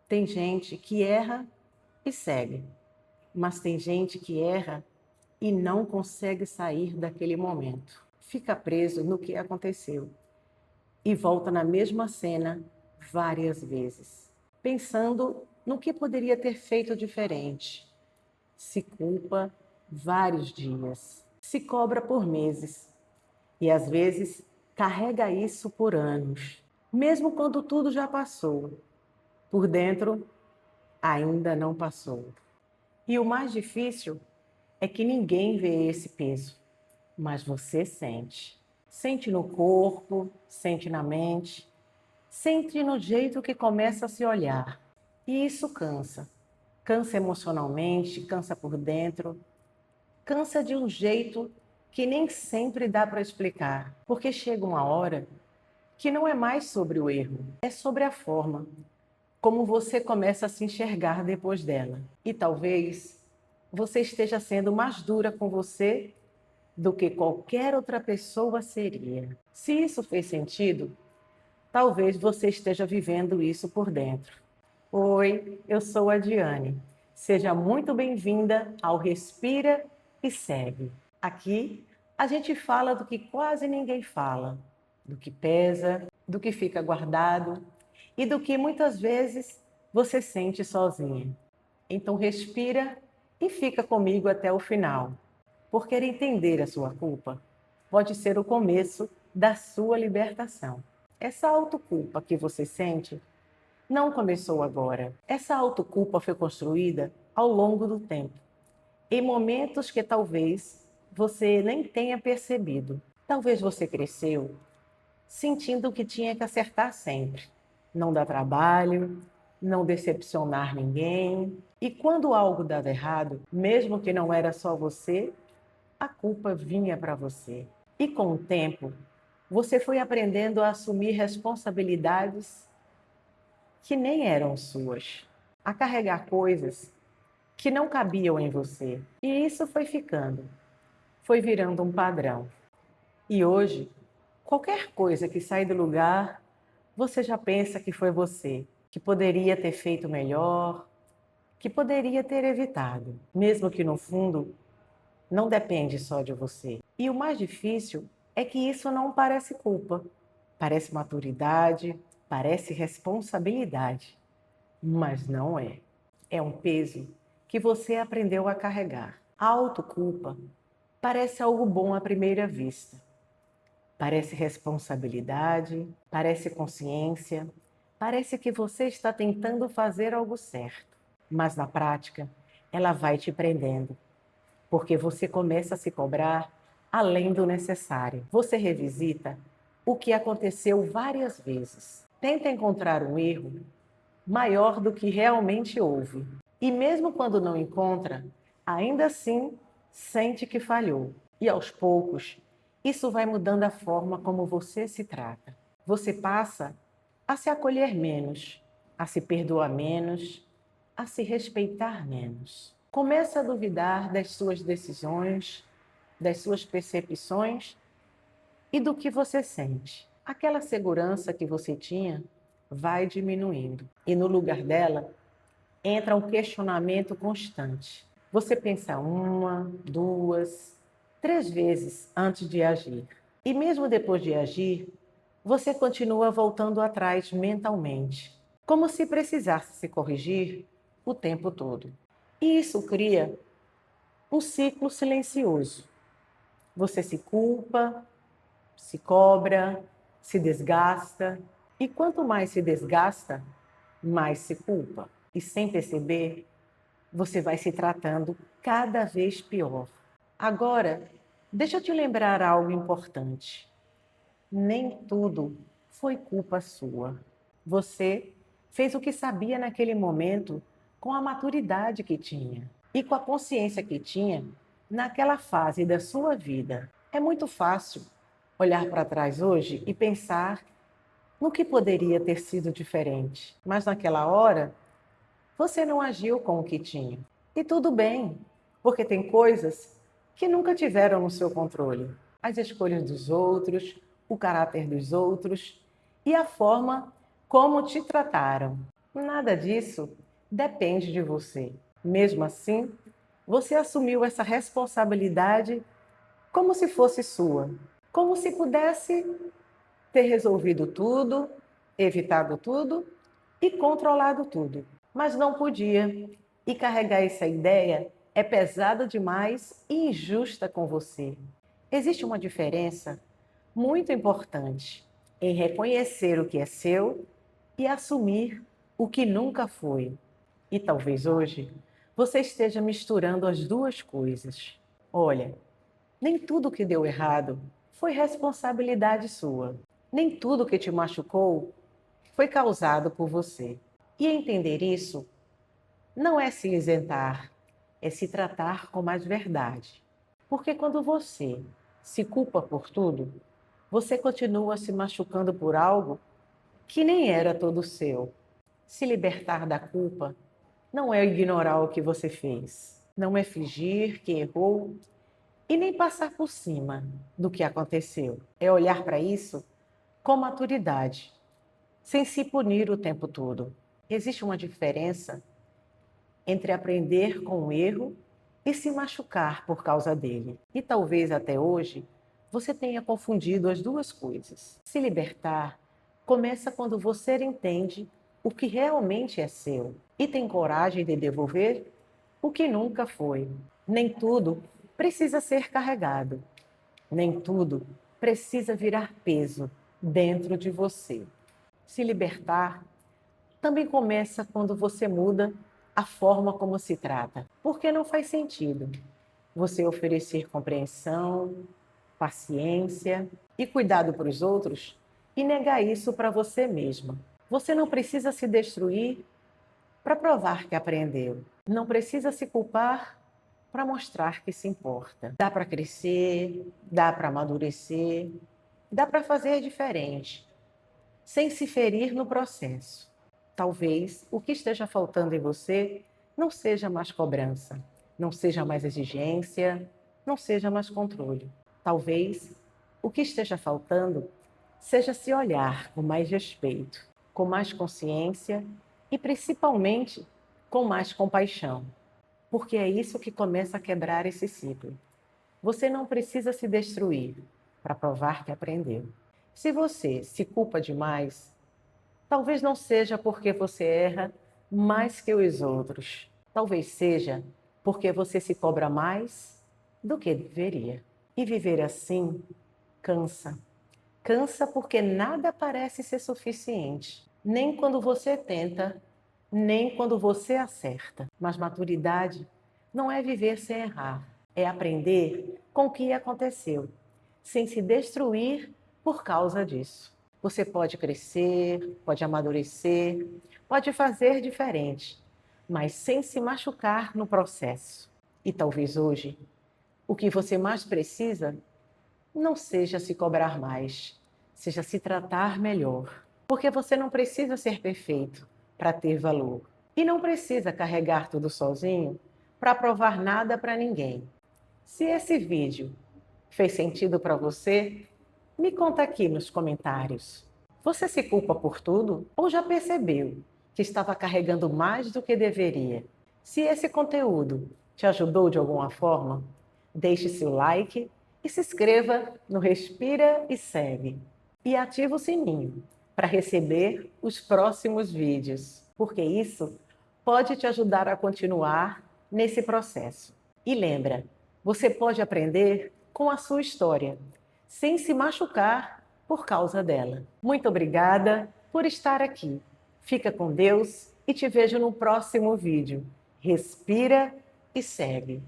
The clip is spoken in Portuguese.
Tem gente que erra e segue, mas tem gente que erra e não consegue sair daquele momento. Fica preso no que aconteceu e volta na mesma cena várias vezes, pensando no que poderia ter feito diferente. Se culpa vários dias, se cobra por meses e às vezes carrega isso por anos, mesmo quando tudo já passou. Por dentro, ainda não passou. E o mais difícil é que ninguém vê esse peso, mas você sente. Sente no corpo, sente na mente, sente no jeito que começa a se olhar. E isso cansa. Cansa emocionalmente, cansa por dentro, cansa de um jeito que nem sempre dá para explicar, porque chega uma hora que não é mais sobre o erro, é sobre a forma como você começa a se enxergar depois dela. E talvez você esteja sendo mais dura com você do que qualquer outra pessoa seria. Se isso fez sentido, talvez você esteja vivendo isso por dentro. Oi, eu sou a Diane. Seja muito bem-vinda ao Respira e Segue. Aqui a gente fala do que quase ninguém fala, do que pesa, do que fica guardado e do que muitas vezes você sente sozinha. Então respira e fica comigo até o final. Por querer entender a sua culpa, pode ser o começo da sua libertação. Essa autoculpa que você sente não começou agora. Essa autoculpa foi construída ao longo do tempo, em momentos que talvez você nem tenha percebido. Talvez você cresceu sentindo que tinha que acertar sempre, não dar trabalho, não decepcionar ninguém. E quando algo dava errado, mesmo que não era só você, a culpa vinha para você. E com o tempo, você foi aprendendo a assumir responsabilidades que nem eram suas, a carregar coisas que não cabiam em você. E isso foi ficando, foi virando um padrão. E hoje, qualquer coisa que sai do lugar, você já pensa que foi você, que poderia ter feito melhor, que poderia ter evitado, mesmo que no fundo não depende só de você. E o mais difícil é que isso não parece culpa, parece maturidade, parece responsabilidade, mas não é. É um peso que você aprendeu a carregar. A autoculpa parece algo bom à primeira vista. Parece responsabilidade, parece consciência, parece que você está tentando fazer algo certo. Mas na prática, ela vai te prendendo, porque você começa a se cobrar além do necessário. Você revisita o que aconteceu várias vezes. Tenta encontrar um erro maior do que realmente houve. E mesmo quando não encontra, ainda assim sente que falhou. E aos poucos, isso vai mudando a forma como você se trata. Você passa a se acolher menos, a se perdoar menos, a se respeitar menos. Começa a duvidar das suas decisões, das suas percepções e do que você sente. Aquela segurança que você tinha vai diminuindo. E no lugar dela, entra um questionamento constante. Você pensa uma, duas, três vezes antes de agir. E mesmo depois de agir, você continua voltando atrás mentalmente, como se precisasse se corrigir o tempo todo. E isso cria um ciclo silencioso. Você se culpa, se cobra, se desgasta. E quanto mais se desgasta, mais se culpa. E sem perceber, você vai se tratando cada vez pior. Agora, deixa eu te lembrar algo importante. Nem tudo foi culpa sua. Você fez o que sabia naquele momento com a maturidade que tinha e com a consciência que tinha naquela fase da sua vida. É muito fácil olhar para trás hoje e pensar no que poderia ter sido diferente, mas naquela hora você não agiu com o que tinha. E tudo bem, porque tem coisas que nunca tiveram no seu controle. As escolhas dos outros, o caráter dos outros e a forma como te trataram. Nada disso depende de você. Mesmo assim, você assumiu essa responsabilidade como se fosse sua, como se pudesse ter resolvido tudo, evitado tudo e controlado tudo. Mas não podia. E carregar essa ideia é pesada demais e injusta com você. Existe uma diferença muito importante em reconhecer o que é seu e assumir o que nunca foi. E talvez hoje você esteja misturando as duas coisas. Olha, nem tudo que deu errado foi responsabilidade sua. Nem tudo que te machucou foi causado por você. E entender isso não é se isentar, é se tratar com mais verdade. Porque quando você se culpa por tudo, você continua se machucando por algo que nem era todo seu. Se libertar da culpa não é ignorar o que você fez, não é fingir que errou e nem passar por cima do que aconteceu. É olhar para isso com maturidade, sem se punir o tempo todo. Existe uma diferença entre aprender com o erro e se machucar por causa dele. E talvez até hoje você tenha confundido as duas coisas. Se libertar começa quando você entende o que realmente é seu e tem coragem de devolver o que nunca foi. Nem tudo precisa ser carregado, nem tudo precisa virar peso dentro de você. Se libertar também começa quando você muda a forma como se trata, porque não faz sentido você oferecer compreensão, paciência e cuidado para os outros e negar isso para você mesma. Você não precisa se destruir para provar que aprendeu. Não precisa se culpar para mostrar que se importa. Dá para crescer, dá para amadurecer, dá para fazer diferente, sem se ferir no processo. Talvez o que esteja faltando em você não seja mais cobrança, não seja mais exigência, não seja mais controle. Talvez o que esteja faltando seja se olhar com mais respeito, com mais consciência e principalmente com mais compaixão, porque é isso que começa a quebrar esse ciclo. Você não precisa se destruir para provar que aprendeu. Se você se culpa demais, talvez não seja porque você erra mais que os outros. Talvez seja porque você se cobra mais do que deveria. E viver assim cansa. Cansa porque nada parece ser suficiente. Nem quando você tenta, nem quando você acerta. Mas maturidade não é viver sem errar. É aprender com o que aconteceu, sem se destruir por causa disso. Você pode crescer, pode amadurecer, pode fazer diferente, mas sem se machucar no processo. E talvez hoje, o que você mais precisa não seja se cobrar mais, seja se tratar melhor. Porque você não precisa ser perfeito para ter valor. E não precisa carregar tudo sozinho para provar nada para ninguém. Se esse vídeo fez sentido para você, me conta aqui nos comentários. Você se culpa por tudo ou já percebeu que estava carregando mais do que deveria? Se esse conteúdo te ajudou de alguma forma, deixe seu like e se inscreva no Respira e Segue. E ative o sininho para receber os próximos vídeos, porque isso pode te ajudar a continuar nesse processo. E lembra, você pode aprender com a sua história, sem se machucar por causa dela. Muito obrigada por estar aqui. Fica com Deus e te vejo no próximo vídeo. Respira e segue.